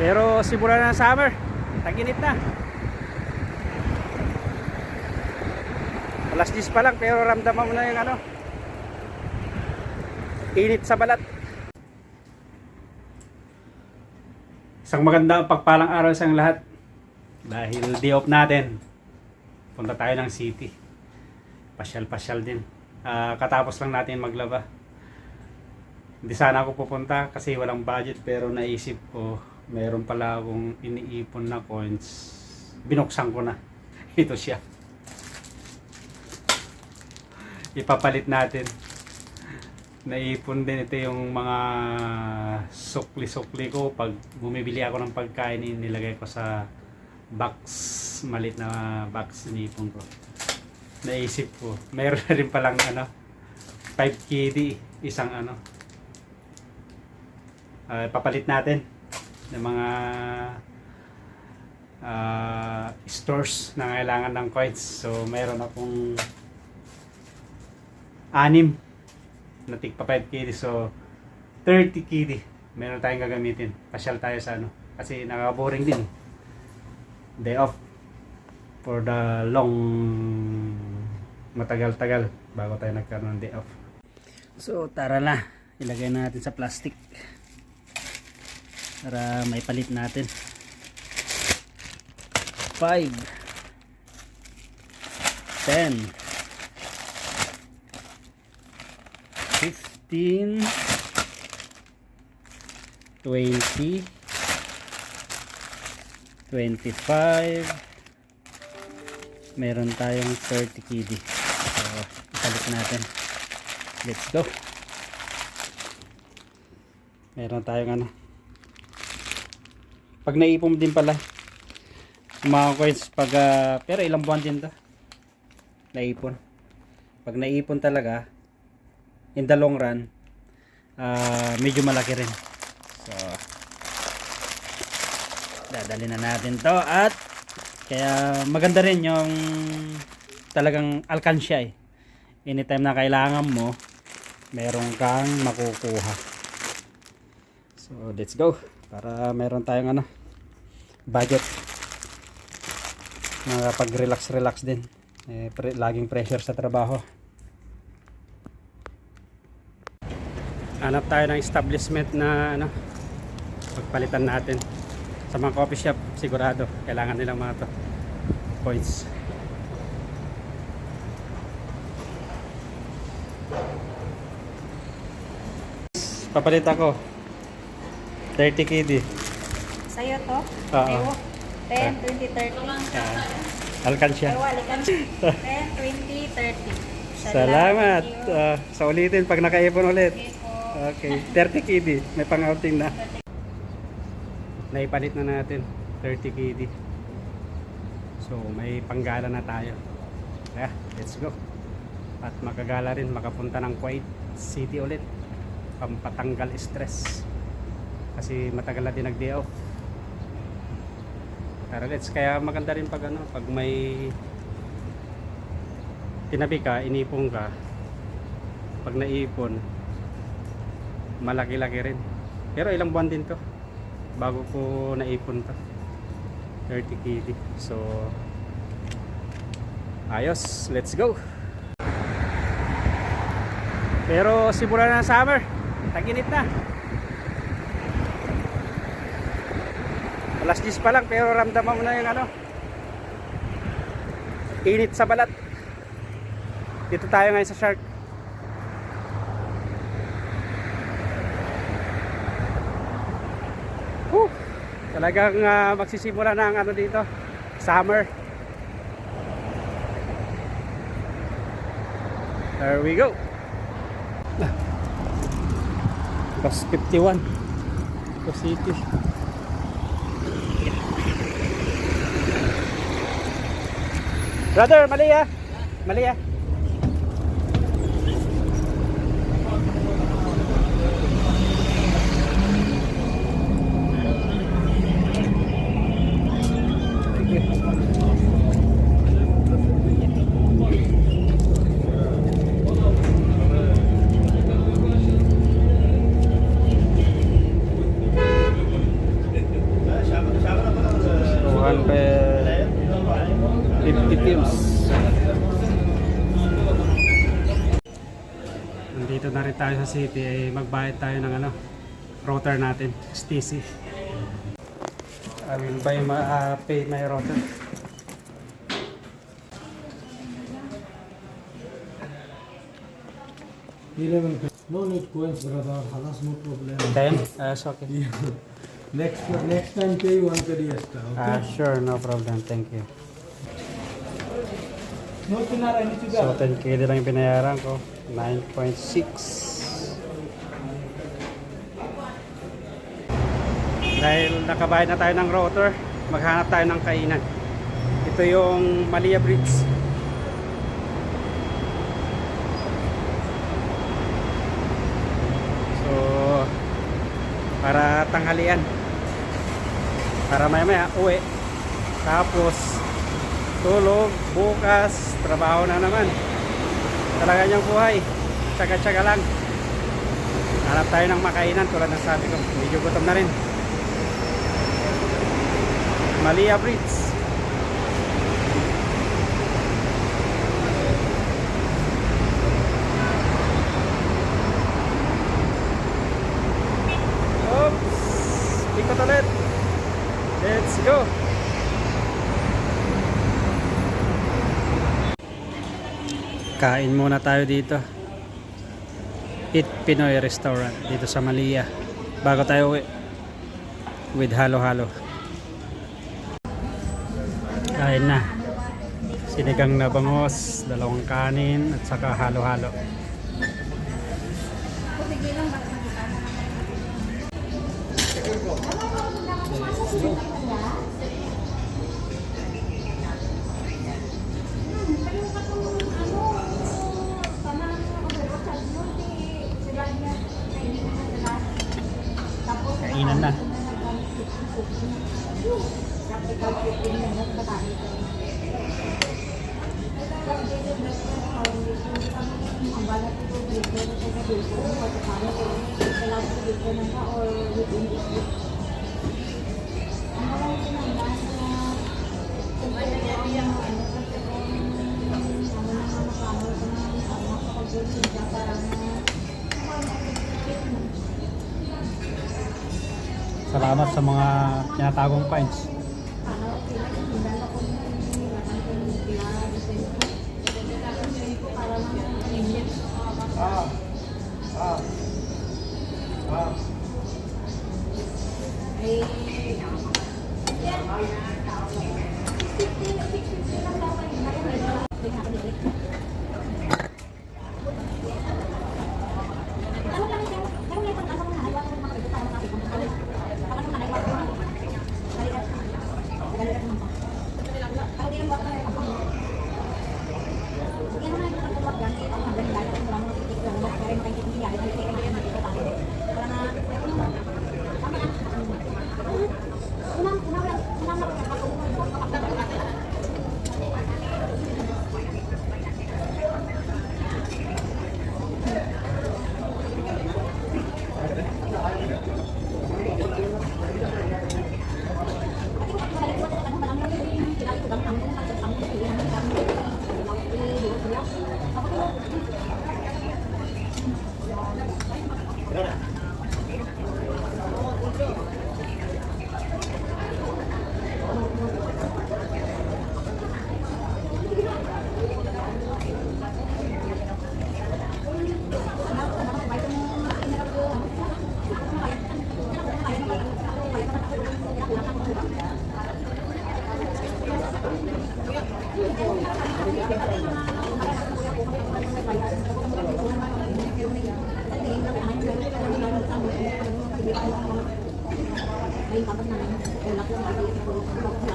Pero simula na ng summer, tag-init na. Alas 10 pa lang pero ramdaman mo na yung ano, init sa balat. Isang magandang pagpalang araw sa lahat. Dahil day off natin, punta tayo ng city. Pasyal-pasyal din. Katapos lang natin maglaba. Hindi sana ako pupunta kasi walang budget, pero naisip ko meron pala akong iniipon na coins. Binuksan ko na. Ito siya. Ipapalit natin. Naipon din ito yung mga sukli-sukli ko. Pag bumibili ako ng pagkain, nilagay ko sa box, malit na box, inipon ko. Naisip ko meron na rin palang ano, 5 KD isang ano. Papalit natin ng mga stores na kailangan ng coins. So meron akong 6 na tigpa 5 KD, so 30 KD meron tayong gagamitin. Pasyal tayo sa ano kasi nakaka-boring din. Day off for the long, matagal-tagal bago tayo nagkaroon ng day off. So tara na, ilagay natin sa plastic para may palit natin. 5, 10, 15, 20, 25, meron tayong 30 KD. So ipalit natin. Let's go. Meron tayong ano, pag naipon din pala mga coins pag pero ilang buwan din to naipon. Pag naipon talaga in the long run, medyo malaki rin. So dadalhin na natin to, at kaya maganda rin yung talagang alkansya eh. Anytime na kailangan mo, meron kang makukuha. So let's go, para meron tayong ano, budget, makapag-relax din. Laging pressure sa trabaho. Hanap tayo ng establishment na ano, pagpalitan natin. Sa mga coffee shop sigurado kailangan nilang mga to points. Papalit ako 30 KD. Sa'yo to? Oo. 10, 20, 30. Alkansya. 10, 20, 30. Salamat. Sa ulitin pag nakaipon ulit. Okay, 30 KD. May pang-outing na. Naipalit na natin 30 KD. So may panggala na tayo. Kaya let's go. At makagala rin, makapunta ng Kuwait City ulit. Pampatanggal stress. Kasi matagal na din nag-day off. Tara, let's. Kaya maganda rin pag ano, pag may tinabi ka, inipon ka. Pag naipon, malaki-laki rin. Pero ilang buwan din to bago ko naipon to. 30 KD. So ayos, let's go. Pero simula na ng summer, tag-init na. Alas 10 pa lang pero ramdaman mo na yung ano, init sa balat. Dito tayo ngayon sa Shark. Talagang magsisimula na ang ano dito, summer. There we go. Bus 51 to city. Brother, mali ah. Mali ah. tayo sa city ay magbayad tayo ng ano, router natin, STC. I will pay my router. No need coins, brother. Halas, no problem. Then, it's okay. Next time pay 1 kadi extra. Okay. Sure, no problem. Thank you. No kinara ni So, 10k din lang yung binayaran ko. 9.6. Dahil nakabayad na tayo ng router, maghanap tayo ng kainan. Ito yung Malia Bridge. So, para tanghalian. Para maya uwi. Tapos, tulog, bukas, trabaho na naman. Talaga niyang buhay. Tsaga-tsaga lang. Hanap tayo ng makainan tulad ng sabi ko. Medyo gutom na rin. Malia Bridge. Oops! Ikot ulit. Let's go! Kain muna tayo dito. Eat Pinoy Restaurant dito sa Malia. Bago tayo uwi. With halo-halo. Kain na. Sinigang na bangos, dalawang kanin, at saka halo-halo. Kainan na. Salamat sa mga tinatagong points. Ay, kapag naman, wala ko